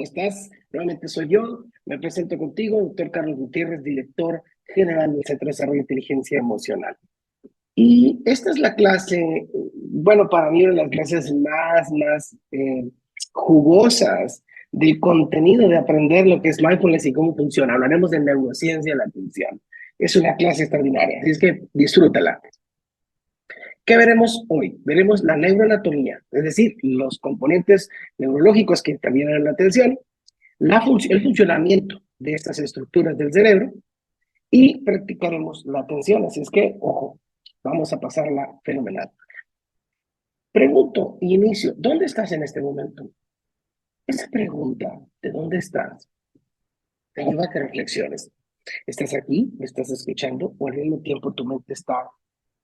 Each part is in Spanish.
¿Cómo estás? Nuevamente soy yo, me presento contigo, doctor Carlos Gutiérrez, director general del Centro de Desarrollo de Inteligencia Emocional. Y esta es la clase, bueno, para mí una de las clases más jugosas del contenido de aprender lo que es mindfulness y cómo funciona. Hablaremos de neurociencia de la atención. Es una clase extraordinaria, así es que disfrútala. ¿Qué veremos hoy? Veremos la neuroanatomía, es decir, los componentes neurológicos que intervienen en la atención, el funcionamiento de estas estructuras del cerebro y practicaremos la atención. Así es que, ojo, vamos a pasarla fenomenal. Pregunto y inicio, ¿dónde estás en este momento? Esa pregunta, ¿de dónde estás? Te lleva a que reflexiones. ¿Estás aquí? ¿Me estás escuchando? ¿O al mismo tiempo tu mente está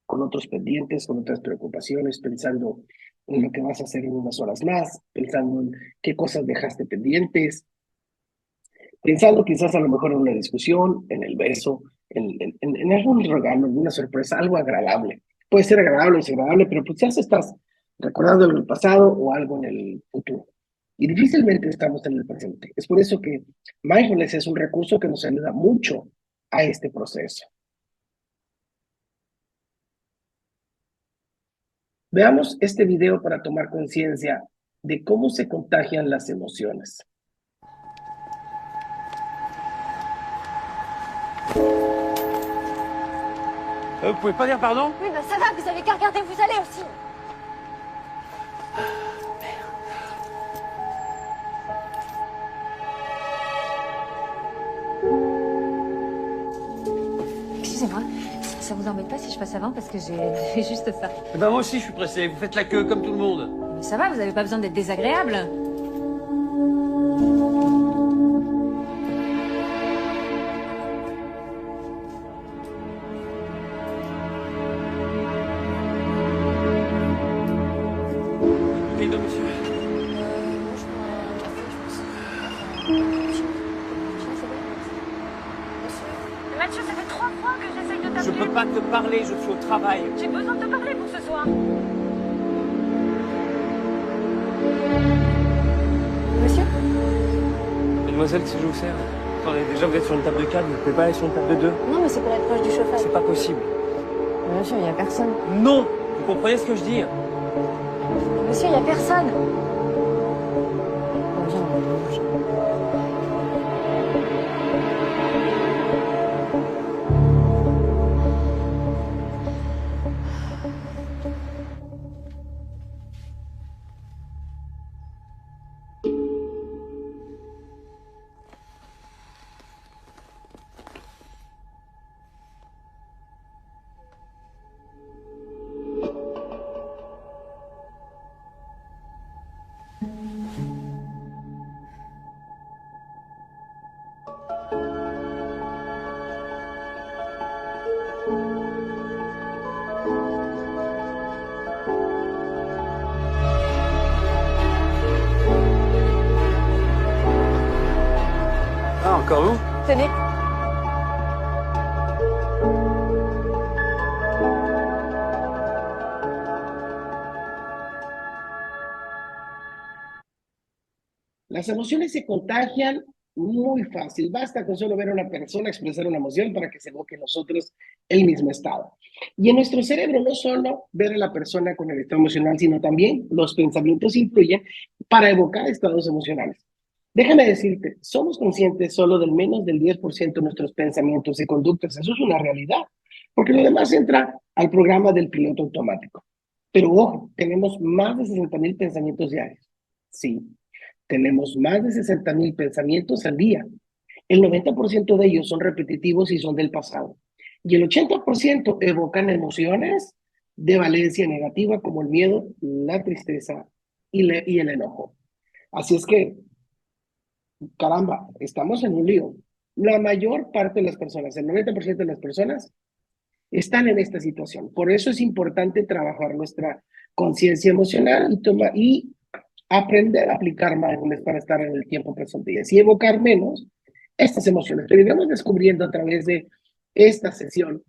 con otros pendientes, con otras preocupaciones, pensando en lo que vas a hacer en unas horas más, pensando en qué cosas dejaste pendientes, pensando quizás a lo mejor en una discusión, en el beso, en algún regalo, alguna sorpresa, algo agradable? Puede ser agradable o desagradable, pero pues ya estás recordando algo del pasado o algo en el futuro. Y difícilmente estamos en el presente. Es por eso que mindfulness es un recurso que nos ayuda mucho a este proceso. Veamos este video para tomar conciencia de cómo se contagian las emociones. Vous pouvez pas dire pardon? Oui, bah ça va, vous avez qu'à regarder où vous allez aussi. Excusez-moi, ça vous embête pas si je passe avant parce que j'ai juste ça. Eh ben moi aussi je suis pressé, vous faites la queue comme tout le monde. Mais ça va, vous avez pas besoin d'être désagréable. Bouteille d'eau, monsieur. Mathieu, ça fait 3 fois que j'essaye de Je t'appeler. peux pas te parler, je suis au travail. J'ai besoin de te parler pour ce soir. Monsieur? Mademoiselle, si je vous sers. Attendez, déjà vous êtes sur une table de 4, vous pouvez pas aller sur une table de 2. Non, mais c'est pour être proche du chauffage. C'est pas possible. Monsieur, il y a personne. Non! Vous comprenez ce que je dis? Monsieur, il y a personne. Ah, encore vous? Tenez. Las emociones se contagian muy fácil. Basta con solo ver a una persona expresar una emoción para que se evoque en nosotros el mismo estado. Y en nuestro cerebro no solo ver a la persona con el estado emocional, sino también los pensamientos influyen para evocar estados emocionales. Déjame decirte, somos conscientes solo del menos del 10% de nuestros pensamientos y conductas. Eso es una realidad, porque lo demás entra al programa del piloto automático. Pero ojo, tenemos más de 60,000 pensamientos diarios. Sí, tenemos más de 60,000 pensamientos al día. El 90% de ellos son repetitivos y son del pasado. Y el 80% evocan emociones de valencia negativa como el miedo, la tristeza y el enojo. Así es que, caramba, estamos en un lío. La mayor parte de las personas, el 90% de las personas, están en esta situación. Por eso es importante trabajar nuestra conciencia emocional y aprender a aplicar mindfulness para estar en el tiempo presente y así evocar menos estas emociones. Pero iremos descubriendo a través de esta sesión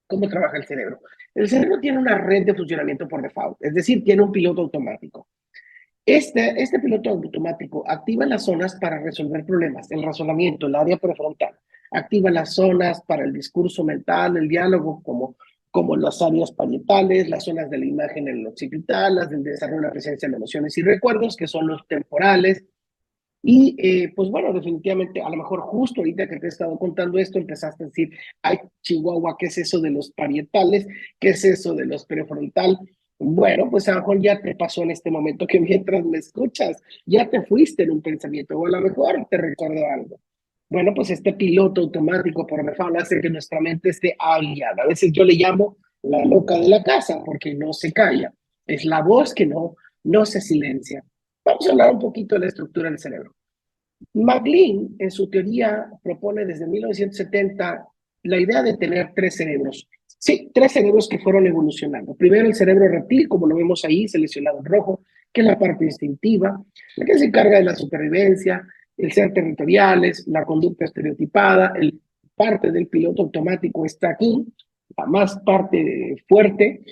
cómo trabaja el cerebro. El cerebro tiene una red de funcionamiento por default, es decir, tiene un piloto automático. Este piloto automático activa las zonas para resolver problemas, el razonamiento, el área prefrontal. Activa las zonas para el discurso mental, el diálogo, como las áreas parietales, las zonas de la imagen en el occipital, las del desarrollo de la presencia de emociones y recuerdos, que son los temporales. Y pues bueno, definitivamente, a lo mejor justo ahorita que te he estado contando esto, empezaste a decir, ay, Chihuahua, ¿qué es eso de los parietales? ¿Qué es eso de los prefrontal? Bueno, pues a lo mejor ya te pasó en este momento que mientras me escuchas, ya te fuiste en un pensamiento, o a lo mejor te recuerdo algo. Bueno, pues este piloto automático por default hace que nuestra mente esté aliada. A veces yo le llamo la loca de la casa porque no se calla. Es la voz que no se silencia. Vamos a hablar un poquito de la estructura del cerebro. McLean, en su teoría, propone desde 1970 la idea de tener tres cerebros. Sí, tres cerebros que fueron evolucionando. Primero el cerebro reptil, como lo vemos ahí, seleccionado en rojo, que es la parte instintiva, la que se encarga de la supervivencia, el ser territoriales, la conducta estereotipada, el parte del piloto automático está aquí, la más parte fuerte.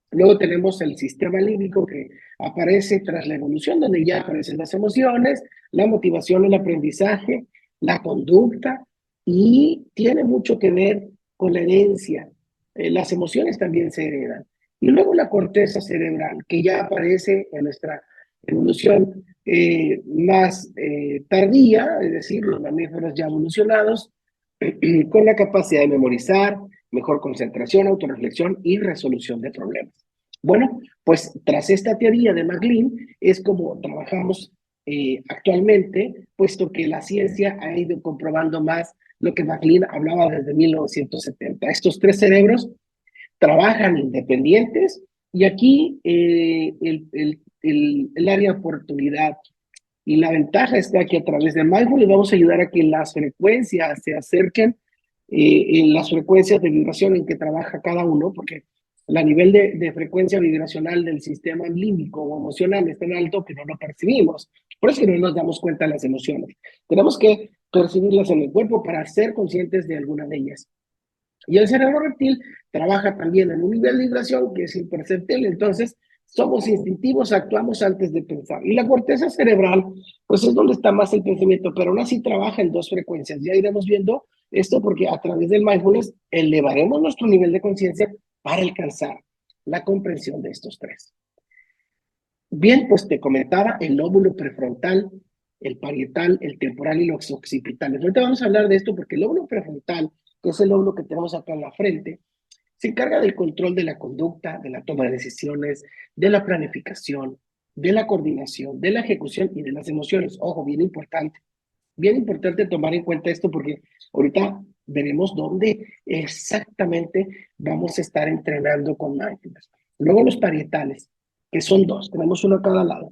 Luego tenemos el sistema límbico que aparece tras la evolución, donde ya aparecen las emociones, la motivación, el aprendizaje, la conducta, y tiene mucho que ver con la herencia. Las emociones también se heredan. Y luego la corteza cerebral, que ya aparece en nuestra evolución más tardía, es decir, los mamíferos ya evolucionados, con la capacidad de memorizar, mejor concentración, autorreflexión y resolución de problemas. Bueno, pues tras esta teoría de McLean es como trabajamos actualmente, puesto que la ciencia ha ido comprobando más lo que McLean hablaba desde 1970. Estos tres cerebros trabajan independientes y aquí el área de oportunidad y la ventaja está que a través de mindfulness vamos a ayudar a que las frecuencias se acerquen en las frecuencias de vibración en que trabaja cada uno, porque la nivel de frecuencia vibracional del sistema límbico o emocional es tan alto que no lo percibimos. Por eso que no nos damos cuenta de las emociones. Tenemos que percibirlas en el cuerpo para ser conscientes de alguna de ellas. Y el cerebro reptil trabaja también en un nivel de vibración que es imperceptible, entonces somos instintivos, actuamos antes de pensar. Y la corteza cerebral, pues es donde está más el pensamiento, pero aún así trabaja en dos frecuencias. Ya iremos viendo esto porque a través del mindfulness elevaremos nuestro nivel de conciencia para alcanzar la comprensión de estos tres. Bien, pues te comentaba el lóbulo prefrontal, el parietal, el temporal y los occipitales. Ahorita vamos a hablar de esto porque el lóbulo prefrontal, que es el lóbulo que tenemos acá en la frente, se encarga del control de la conducta, de la toma de decisiones, de la planificación, de la coordinación, de la ejecución y de las emociones. Ojo, bien importante tomar en cuenta esto porque ahorita veremos dónde exactamente vamos a estar entrenando con mindfulness. Luego los parietales, que son dos, tenemos uno a cada lado.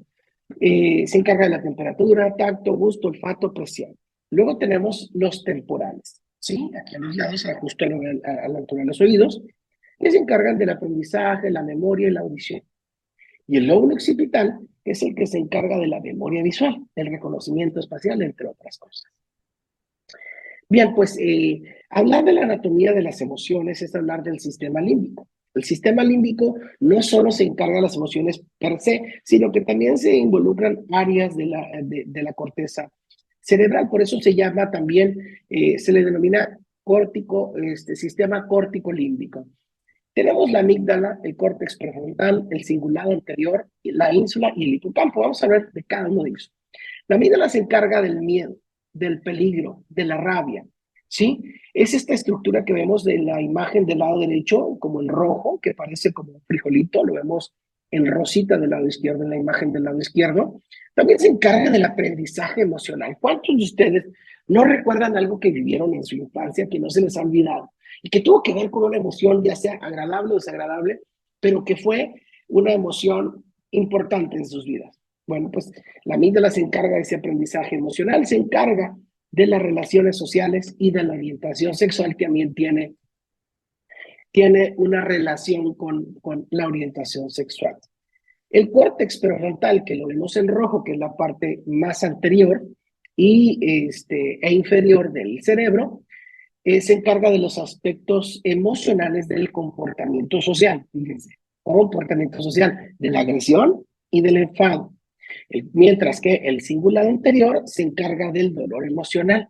Se encarga de la temperatura, tacto, gusto, olfato, presión. Luego tenemos los temporales, ¿sí? Aquí a los lados, justo a la altura de los oídos, que se encargan del aprendizaje, la memoria y la audición. Y el lóbulo occipital es el que se encarga de la memoria visual, del reconocimiento espacial, entre otras cosas. Bien, pues hablar de la anatomía de las emociones es hablar del sistema límbico. El sistema límbico no solo se encarga de las emociones per se, sino que también se involucran áreas de la corteza cerebral. Por eso se llama también, se le denomina sistema córtico-límbico. Tenemos la amígdala, el córtex prefrontal, el cingulado anterior, la ínsula y el hipocampo. Vamos a ver de cada uno de ellos. La amígdala se encarga del miedo, del peligro, de la rabia, ¿sí? Es esta estructura que vemos de la imagen del lado derecho, como el rojo, que parece como un frijolito, lo vemos en rosita del lado izquierdo, en la imagen del lado izquierdo. También se encarga del aprendizaje emocional. ¿Cuántos de ustedes no recuerdan algo que vivieron en su infancia que no se les ha olvidado y que tuvo que ver con una emoción, ya sea agradable o desagradable, pero que fue una emoción importante en sus vidas? Bueno, pues la amígdala se encarga de ese aprendizaje emocional, se encarga de las relaciones sociales y de la orientación sexual, que también tiene una relación con la orientación sexual. El córtex prefrontal, que lo vemos en rojo, que es la parte más anterior e inferior del cerebro, se encarga de los aspectos emocionales del comportamiento social, fíjense, comportamiento social, de la agresión y del enfado. Mientras que el cingulado anterior se encarga del dolor emocional.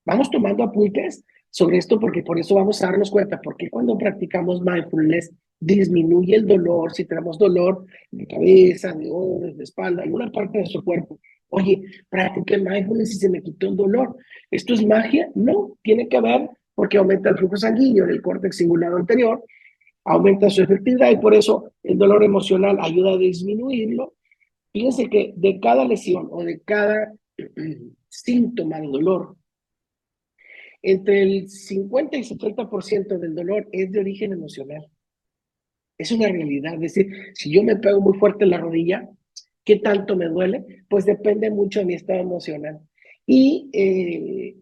Vamos tomando apuntes sobre esto porque por eso vamos a darnos cuenta, porque cuando practicamos mindfulness disminuye el dolor, si tenemos dolor de cabeza, de hombros, de espalda, alguna parte de nuestro cuerpo. Oye, practiqué mindfulness y se me quitó el dolor. ¿Esto es magia? No, tiene que ver porque aumenta el flujo sanguíneo en el córtex cingulado anterior, aumenta su efectividad y por eso el dolor emocional ayuda a disminuirlo. Fíjense que de cada lesión o de cada síntoma de dolor, entre el 50 y 70% del dolor es de origen emocional. Es una realidad. Es decir, si yo me pego muy fuerte en la rodilla, ¿qué tanto me duele? Pues depende mucho de mi estado emocional. Y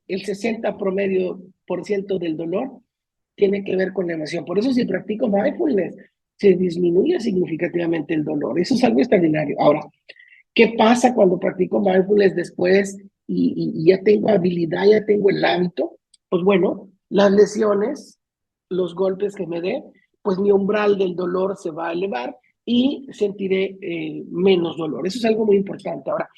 el 60 promedio por ciento del dolor tiene que ver con la emoción. Por eso si practico mindfulness, se disminuye significativamente el dolor. Eso es algo extraordinario. Ahora, ¿qué pasa cuando practico mindfulness después y ya tengo habilidad, ya tengo el hábito? Pues bueno, las lesiones, los golpes que me dé, pues mi umbral del dolor se va a elevar y sentiré menos dolor. Eso es algo muy importante. Ahora,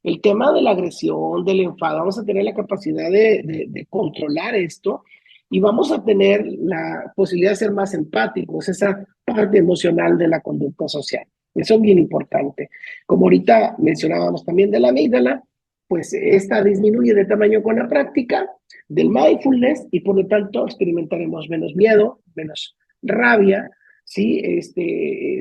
el tema de la agresión, del enfado, vamos a tener la capacidad de controlar esto y vamos a tener la posibilidad de ser más empáticos, esa parte emocional de la conducta social. Eso es bien importante. Como ahorita mencionábamos también de la amígdala, pues esta disminuye de tamaño con la práctica del mindfulness y por lo tanto experimentaremos menos miedo, menos rabia, ¿sí?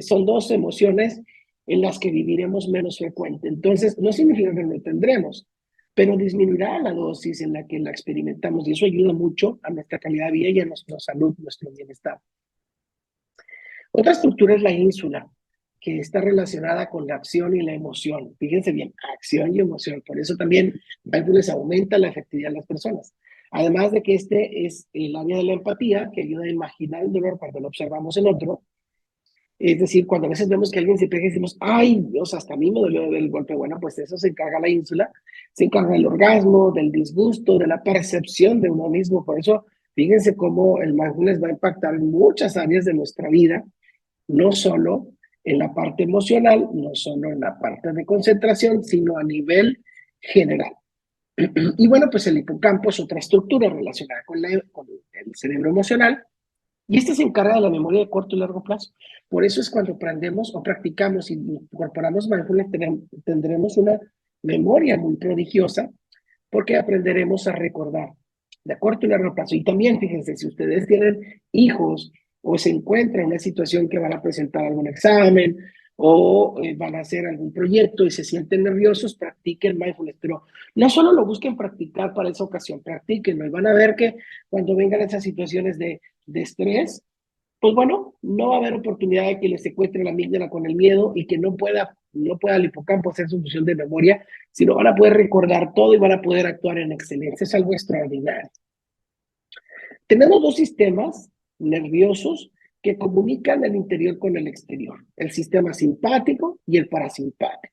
Son dos emociones en las que viviremos menos frecuente. Entonces, no significa que no lo tendremos, pero disminuirá la dosis en la que la experimentamos y eso ayuda mucho a nuestra calidad de vida y a nuestra salud, nuestro bienestar. Otra estructura es la ínsula, que está relacionada con la acción y la emoción. Fíjense bien, acción y emoción. Por eso también mindfulness aumenta la efectividad de las personas. Además de que este es el área de la empatía, que ayuda a imaginar el dolor cuando lo observamos en otro. Es decir, cuando a veces vemos que alguien se pega y decimos, ay, Dios, hasta a mí me dolió el golpe. Bueno, pues eso se encarga la ínsula, se encarga del orgasmo, del disgusto, de la percepción de uno mismo. Por eso, fíjense cómo el mindfulness va a impactar en muchas áreas de nuestra vida, no solo en la parte emocional, no solo en la parte de concentración, sino a nivel general. Y bueno, pues el hipocampo es otra estructura relacionada con el cerebro emocional, y este se encarga de la memoria de corto y largo plazo. Por eso es cuando aprendemos o practicamos y incorporamos mindfulness, tendremos una memoria muy prodigiosa porque aprenderemos a recordar de corto y largo plazo. Y también, fíjense, si ustedes tienen hijos o se encuentran en una situación que van a presentar algún examen o van a hacer algún proyecto y se sienten nerviosos, practiquen mindfulness. Pero no solo lo busquen practicar para esa ocasión, practíquenlo y van a ver que cuando vengan esas situaciones de estrés, pues bueno, no va a haber oportunidad de que les secuestre la amígdala con el miedo y que no pueda el hipocampo hacer su función de memoria, sino van a poder recordar todo y van a poder actuar en excelencia. Es algo extraordinario. Tenemos dos sistemas nerviosos que comunican el interior con el exterior, el sistema simpático y el parasimpático.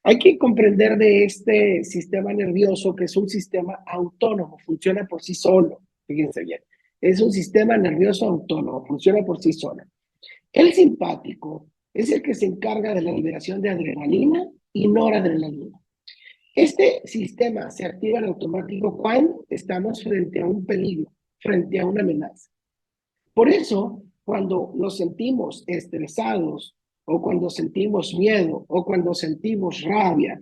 Hay que comprender de este sistema nervioso que es un sistema autónomo, funciona por sí solo, fíjense bien. Es un sistema nervioso autónomo, funciona por sí solo. El simpático es el que se encarga de la liberación de adrenalina y noradrenalina. Este sistema se activa en automático cuando estamos frente a un peligro, frente a una amenaza. Por eso, cuando nos sentimos estresados o cuando sentimos miedo o cuando sentimos rabia,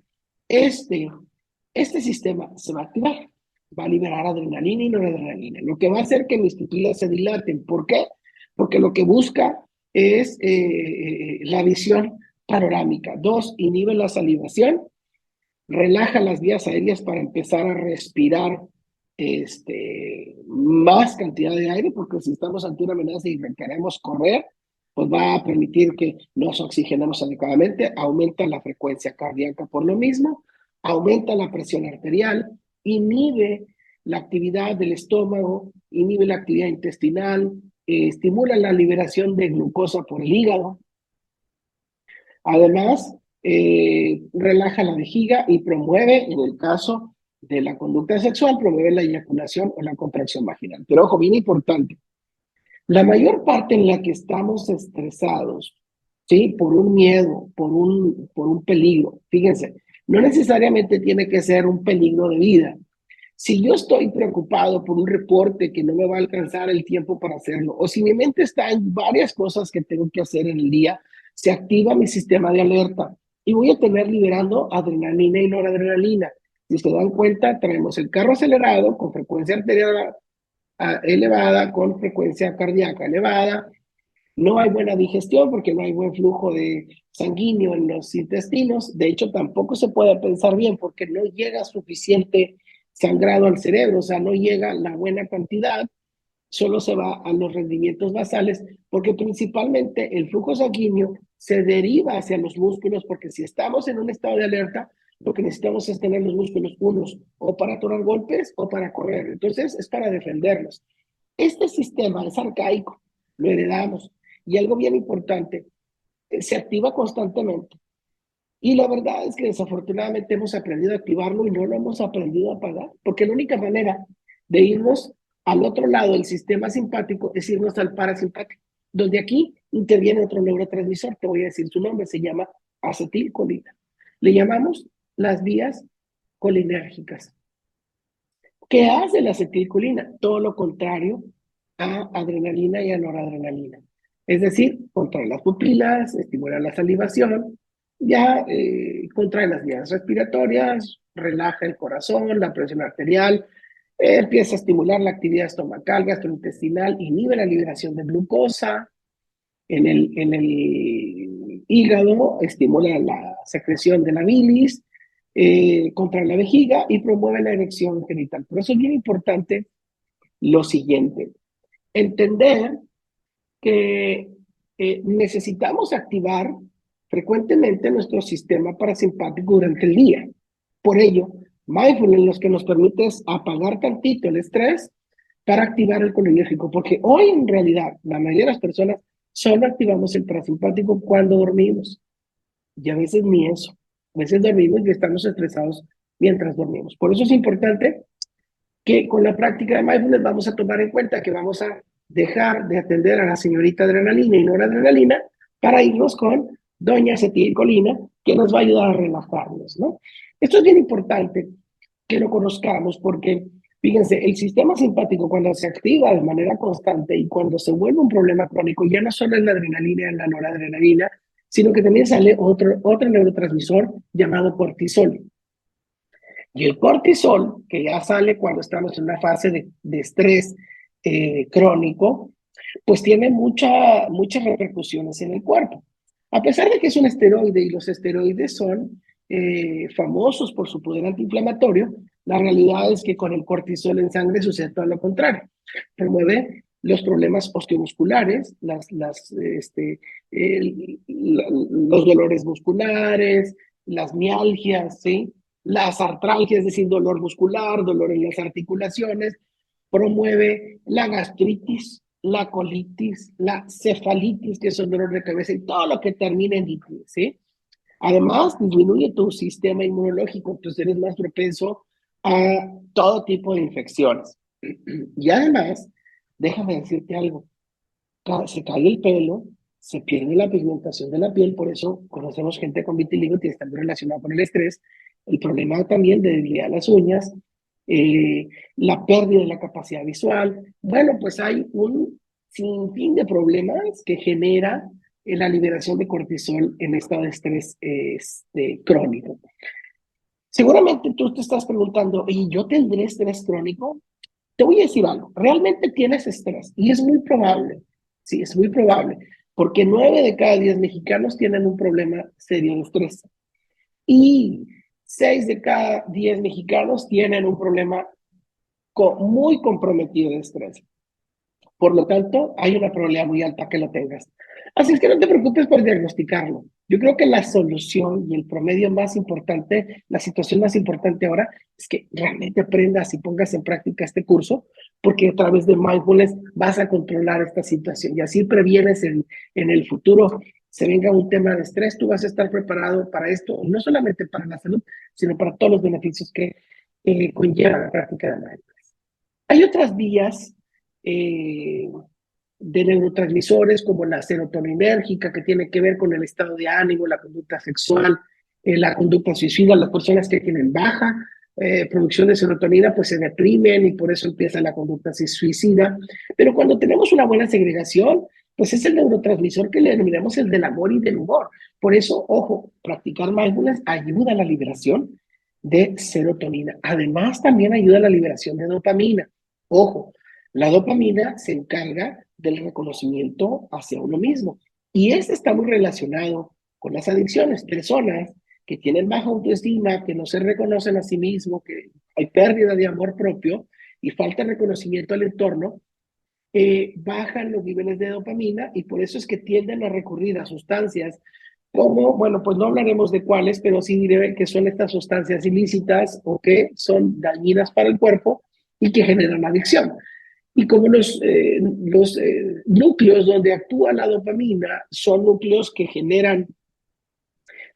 este sistema se va a activar, va a liberar adrenalina y noradrenalina, lo que va a hacer que mis pupilas se dilaten. ¿Por qué? Porque lo que busca es la visión panorámica. Dos, inhibe la salivación, relaja las vías aéreas para empezar a respirar más cantidad de aire, porque si estamos ante una amenaza y queremos correr, pues va a permitir que nos oxigenemos adecuadamente, aumenta la frecuencia cardíaca por lo mismo, aumenta la presión arterial, inhibe la actividad del estómago, inhibe la actividad intestinal, estimula la liberación de glucosa por el hígado. Además, relaja la vejiga y promueve, en el caso de la conducta sexual, promueve la eyaculación o la contracción vaginal. Pero ojo, bien importante, la mayor parte en la que estamos estresados, ¿sí? Por un miedo, por un peligro, fíjense, no necesariamente tiene que ser un peligro de vida. Si yo estoy preocupado por un reporte que no me va a alcanzar el tiempo para hacerlo, o si mi mente está en varias cosas que tengo que hacer en el día, se activa mi sistema de alerta y voy a tener liberando adrenalina y noradrenalina. Si se dan cuenta, traemos el carro acelerado con frecuencia arterial elevada, con frecuencia cardíaca elevada. No hay buena digestión porque no hay buen flujo de sanguíneo en los intestinos. De hecho, tampoco se puede pensar bien porque no llega suficiente sangrado al cerebro, o sea, no llega la buena cantidad, solo se va a los rendimientos basales porque principalmente el flujo sanguíneo se deriva hacia los músculos porque si estamos en un estado de alerta, lo que necesitamos es tener los músculos unos o para atorar golpes o para correr. Entonces, es para defendernos. Este sistema es arcaico, lo heredamos. Y algo bien importante, se activa constantemente. Y la verdad es que desafortunadamente hemos aprendido a activarlo y no lo hemos aprendido a apagar, porque la única manera de irnos al otro lado del sistema simpático es irnos al parasimpático, donde aquí interviene otro neurotransmisor, te voy a decir su nombre, se llama acetilcolina. Le llamamos las vías colinérgicas. ¿Qué hace la acetilcolina? Todo lo contrario a adrenalina y a noradrenalina. Es decir, contrae las pupilas, estimula la salivación, ya contrae las vías respiratorias, relaja el corazón, la presión arterial, empieza a estimular la actividad estomacal, gastrointestinal, inhibe la liberación de glucosa en el hígado, estimula la secreción de la bilis, contra la vejiga y promueve la erección genital. Por eso es bien importante lo siguiente, entender que necesitamos activar frecuentemente nuestro sistema parasimpático durante el día. Por ello, mindfulness lo que nos permite es apagar tantito el estrés para activar el colinérgico, porque hoy en realidad la mayoría de las personas solo activamos el parasimpático cuando dormimos, y a veces ni eso. A veces dormimos y estamos estresados mientras dormimos. Por eso es importante que con la práctica de mindfulness vamos a tomar en cuenta que vamos a dejar de atender a la señorita adrenalina y noradrenalina para irnos con doña acetilcolina, que nos va a ayudar a relajarnos, ¿no? Esto es bien importante que lo conozcamos porque, fíjense, el sistema simpático cuando se activa de manera constante y cuando se vuelve un problema crónico, ya no solo es la adrenalina y la noradrenalina, sino que también sale otro neurotransmisor llamado cortisol. Y el cortisol, que ya sale cuando estamos en una fase de estrés crónico, pues tiene muchas repercusiones en el cuerpo. A pesar de que es un esteroide y los esteroides son famosos por su poder antiinflamatorio, la realidad es que con el cortisol en sangre sucede todo lo contrario. Promueve los problemas osteomusculares, los dolores musculares, las mialgias, ¿sí? Las artralgias, es decir, dolor muscular, dolor en las articulaciones, promueve la gastritis, la colitis, la cefalitis, que es el dolor de cabeza, y todo lo que termina en itis, ¿sí? Además, disminuye tu sistema inmunológico, entonces eres más propenso a todo tipo de infecciones. Y además, déjame decirte algo, se cae el pelo, se pierde la pigmentación de la piel, por eso conocemos gente con vitiligo que está muy relacionada con el estrés, el problema también de debilidad de las uñas, la pérdida de la capacidad visual. Bueno, pues hay un sinfín de problemas que genera la liberación de cortisol en estado de estrés crónico. Seguramente tú te estás preguntando, ¿y yo tendré estrés crónico? Te voy a decir algo, realmente tienes estrés y es muy probable, sí, es muy probable, porque 9 de cada 10 mexicanos tienen un problema serio de estrés y 6 de cada 10 mexicanos tienen un problema muy comprometido de estrés. Por lo tanto, hay una probabilidad muy alta que lo tengas. Así es que no te preocupes por diagnosticarlo. Yo creo que la solución y el promedio más importante, la situación más importante ahora, es que realmente aprendas y pongas en práctica este curso, porque a través de mindfulness vas a controlar esta situación y así previenes en el futuro se venga un tema de estrés, tú vas a estar preparado para esto, no solamente para la salud, sino para todos los beneficios que conlleva la práctica de mindfulness. Hay otras vías eh, de neurotransmisores como la serotoninérgica, que tiene que ver con el estado de ánimo, la conducta sexual, la conducta suicida. Las personas que tienen baja producción de serotonina, pues se deprimen y por eso empieza la conducta suicida. Pero cuando tenemos una buena segregación, pues es el neurotransmisor que le denominamos el del amor y del humor. Por eso, ojo, practicar mindfulness ayuda a la liberación de serotonina. Además, también ayuda a la liberación de dopamina. Ojo, la dopamina se encarga del reconocimiento hacia uno mismo. Y este está muy relacionado con las adicciones. Personas que tienen baja autoestima, que no se reconocen a sí mismos, que hay pérdida de amor propio y falta de reconocimiento al entorno, bajan los niveles de dopamina y por eso es que tienden a recurrir a sustancias como, bueno, pues no hablaremos de cuáles, pero sí diré que son estas sustancias ilícitas o que son dañinas para el cuerpo y que generan adicción. Y como los núcleos donde actúa la dopamina son núcleos que generan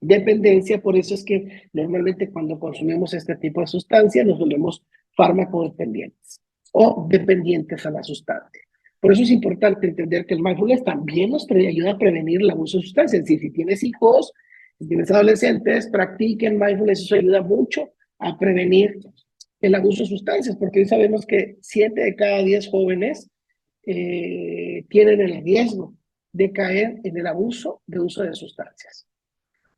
dependencia, por eso es que normalmente cuando consumimos este tipo de sustancias nos volvemos fármacos dependientes o dependientes a la sustancia. Por eso es importante entender que el mindfulness también nos ayuda a prevenir el abuso de sustancias. Es decir, si tienes hijos, si tienes adolescentes, practiquen mindfulness, eso ayuda mucho a prevenir el abuso de sustancias, porque hoy sabemos que 7 de cada 10 jóvenes tienen el riesgo de caer en el abuso de uso de sustancias.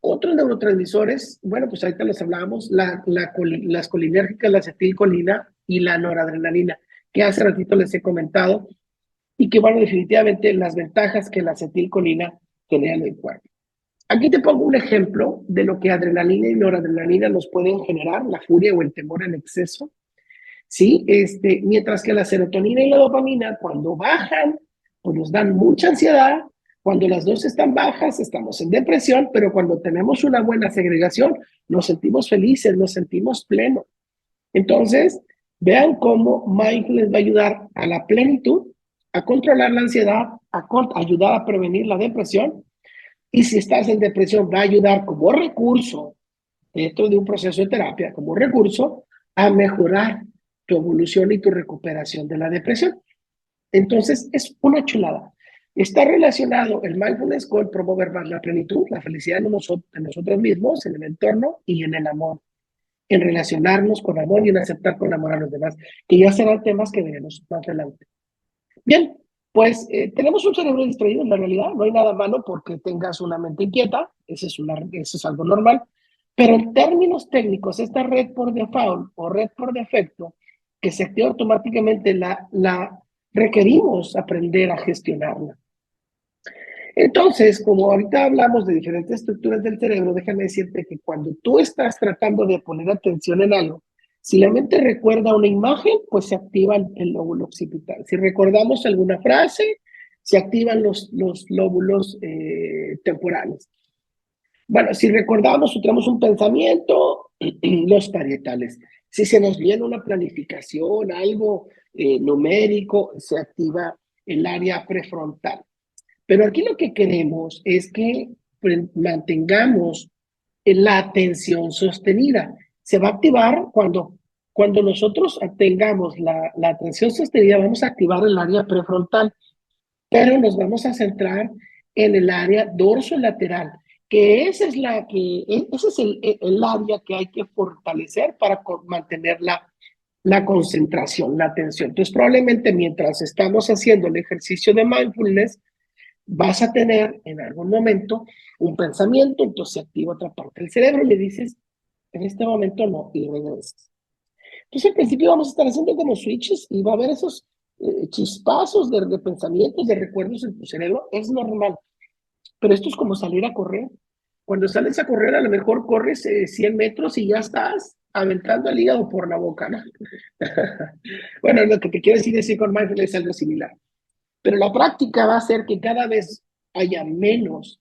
Otros neurotransmisores, bueno, pues ahorita los hablábamos, las colinérgicas, la acetilcolina y la noradrenalina, que hace ratito les he comentado, y que, bueno, definitivamente las ventajas que la acetilcolina genera en el cuerpo. Aquí te pongo un ejemplo de lo que adrenalina y noradrenalina nos pueden generar, la furia o el temor en exceso, ¿sí? Mientras que la serotonina y la dopamina, cuando bajan, pues nos dan mucha ansiedad. Cuando las dos están bajas, estamos en depresión, pero cuando tenemos una buena segregación, nos sentimos felices, nos sentimos plenos. Entonces, vean cómo mindfulness va a ayudar a la plenitud, a controlar la ansiedad, a ayudar a prevenir la depresión. Y si estás en depresión, va a ayudar como recurso, dentro de un proceso de terapia, como recurso, a mejorar tu evolución y tu recuperación de la depresión. Entonces, es una chulada. Está relacionado el mindfulness con promover más la plenitud, la felicidad en nosotros mismos, en el entorno y en el amor, en relacionarnos con amor y en aceptar con amor a los demás, que ya serán temas que veremos más adelante. Bien, pues tenemos un cerebro distraído en la realidad, no hay nada malo porque tengas una mente inquieta, eso es algo normal, pero en términos técnicos, esta red por default o red por defecto que se activa automáticamente, la requerimos aprender a gestionarla. Entonces, como ahorita hablamos de diferentes estructuras del cerebro, déjame decirte que cuando tú estás tratando de poner atención en algo, si la mente recuerda una imagen, pues se activa el lóbulo occipital. Si recordamos alguna frase, se activan los lóbulos temporales. Bueno, si recordamos o tenemos un pensamiento, los parietales. Si se nos viene una planificación, algo numérico, se activa el área prefrontal. Pero aquí lo que queremos es que mantengamos la atención sostenida. Se va a activar cuando nosotros tengamos la atención sostenida, vamos a activar el área prefrontal, pero nos vamos a centrar en el área dorsolateral, que ese es el área que hay que fortalecer para mantener la concentración, la atención. Entonces, probablemente mientras estamos haciendo el ejercicio de mindfulness, vas a tener en algún momento un pensamiento, entonces se activa otra parte del cerebro y le dices, en este momento no, y regresas. Entonces al principio vamos a estar haciendo como switches y va a haber esos chispazos de pensamientos, de recuerdos en tu cerebro, es normal. Pero esto es como salir a correr. Cuando sales a correr, a lo mejor corres 100 metros y ya estás aventando el hígado por la boca, ¿no? Bueno, lo que te quiero decir con mindfulness es algo similar. Pero la práctica va a hacer que cada vez haya menos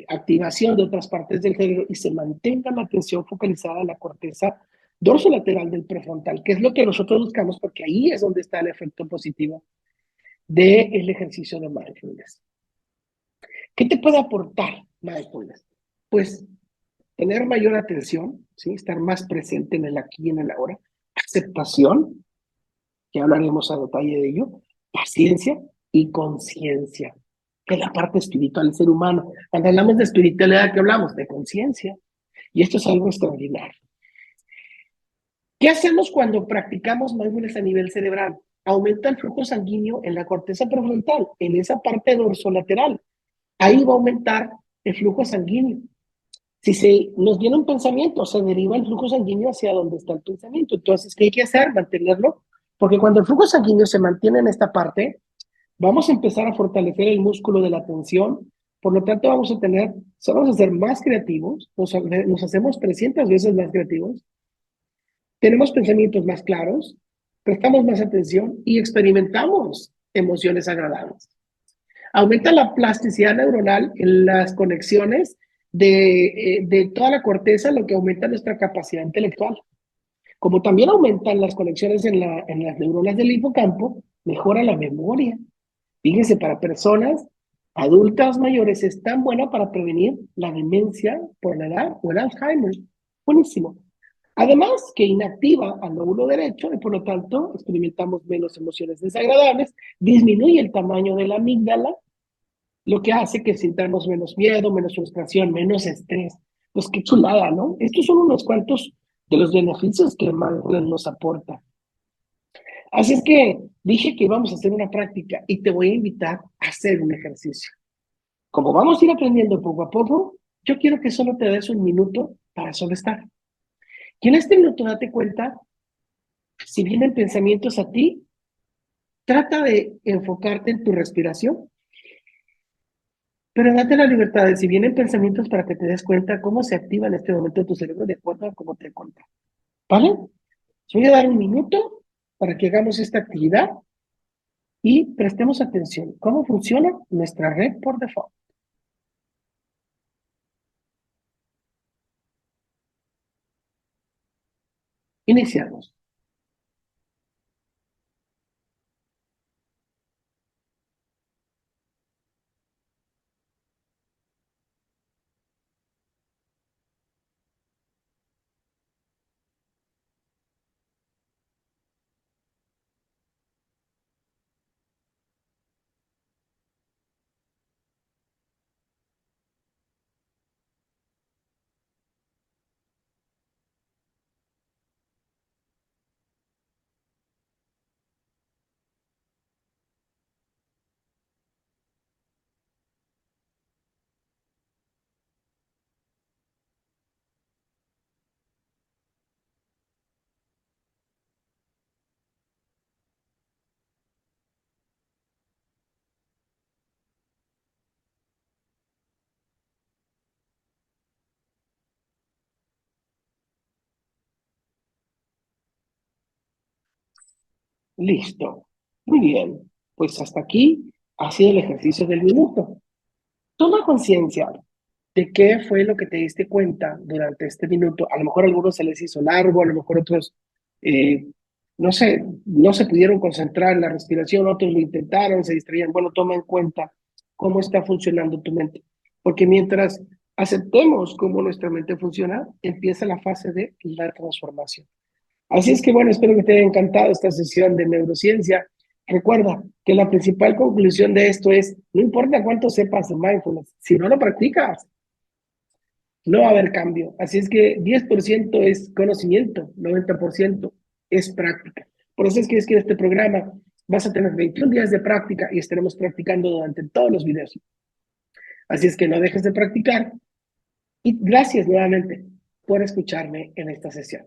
activación de otras partes del cerebro y se mantenga la atención focalizada en la corteza dorsolateral del prefrontal, que es lo que nosotros buscamos porque ahí es donde está el efecto positivo del ejercicio de mindfulness. ¿Qué te puede aportar mindfulness? Pues tener mayor atención, ¿sí? Estar más presente en el aquí y en el ahora, aceptación, que hablaremos a detalle de ello, paciencia y conciencia. que es la parte espiritual del ser humano. Cuando hablamos de espiritualidad, ¿qué hablamos? De conciencia. Y esto es algo extraordinario. ¿Qué hacemos cuando practicamos mindfulness a nivel cerebral? Aumenta el flujo sanguíneo en la corteza prefrontal, en esa parte dorsolateral. Ahí va a aumentar el flujo sanguíneo. Si nos viene un pensamiento, se deriva el flujo sanguíneo hacia donde está el pensamiento. Entonces, ¿qué hay que hacer? Mantenerlo. Porque cuando el flujo sanguíneo se mantiene en esta parte, vamos a empezar a fortalecer el músculo de la atención. Por lo tanto, vamos a ser más creativos, nos hacemos 300 veces más creativos, tenemos pensamientos más claros, prestamos más atención y experimentamos emociones agradables. Aumenta la plasticidad neuronal en las conexiones de toda la corteza, lo que aumenta nuestra capacidad intelectual. Como también aumentan las conexiones en las neuronas del hipocampo, mejora la memoria. Fíjense, para personas adultas mayores es tan buena para prevenir la demencia por la edad o el Alzheimer. Buenísimo. Además, que inactiva al lóbulo derecho y por lo tanto experimentamos menos emociones desagradables, disminuye el tamaño de la amígdala, lo que hace que sintamos menos miedo, menos frustración, menos estrés. Pues qué chulada, ¿no? Estos son unos cuantos de los beneficios que el mindfulness nos aporta. Así es que dije que íbamos a hacer una práctica y te voy a invitar a hacer un ejercicio. Como vamos a ir aprendiendo poco a poco, yo quiero que solo te des un minuto para solo estar. Y en este minuto date cuenta, si vienen pensamientos a ti, trata de enfocarte en tu respiración, pero date la libertad de si vienen pensamientos para que te des cuenta cómo se activa en este momento tu cerebro de acuerdo a cómo te cuenta. ¿Vale? Voy a dar un minuto para que hagamos esta actividad y prestemos atención. ¿Cómo funciona nuestra red por default? Iniciamos. Listo. Muy bien. Pues hasta aquí ha sido el ejercicio del minuto. Toma conciencia de qué fue lo que te diste cuenta durante este minuto. A lo mejor a algunos se les hizo largo, a lo mejor otros, eh, no sé, no se pudieron concentrar en la respiración, otros lo intentaron, se distraían. Bueno, toma en cuenta cómo está funcionando tu mente. Porque mientras aceptemos cómo nuestra mente funciona, empieza la fase de la transformación. Así es que bueno, espero que te haya encantado esta sesión de neurociencia. Recuerda que la principal conclusión de esto es, no importa cuánto sepas de mindfulness, si no lo practicas, no va a haber cambio. Así es que 10% es conocimiento, 90% es práctica. Por eso es que en este programa vas a tener 21 días de práctica y estaremos practicando durante todos los videos. Así es que no dejes de practicar y gracias nuevamente por escucharme en esta sesión.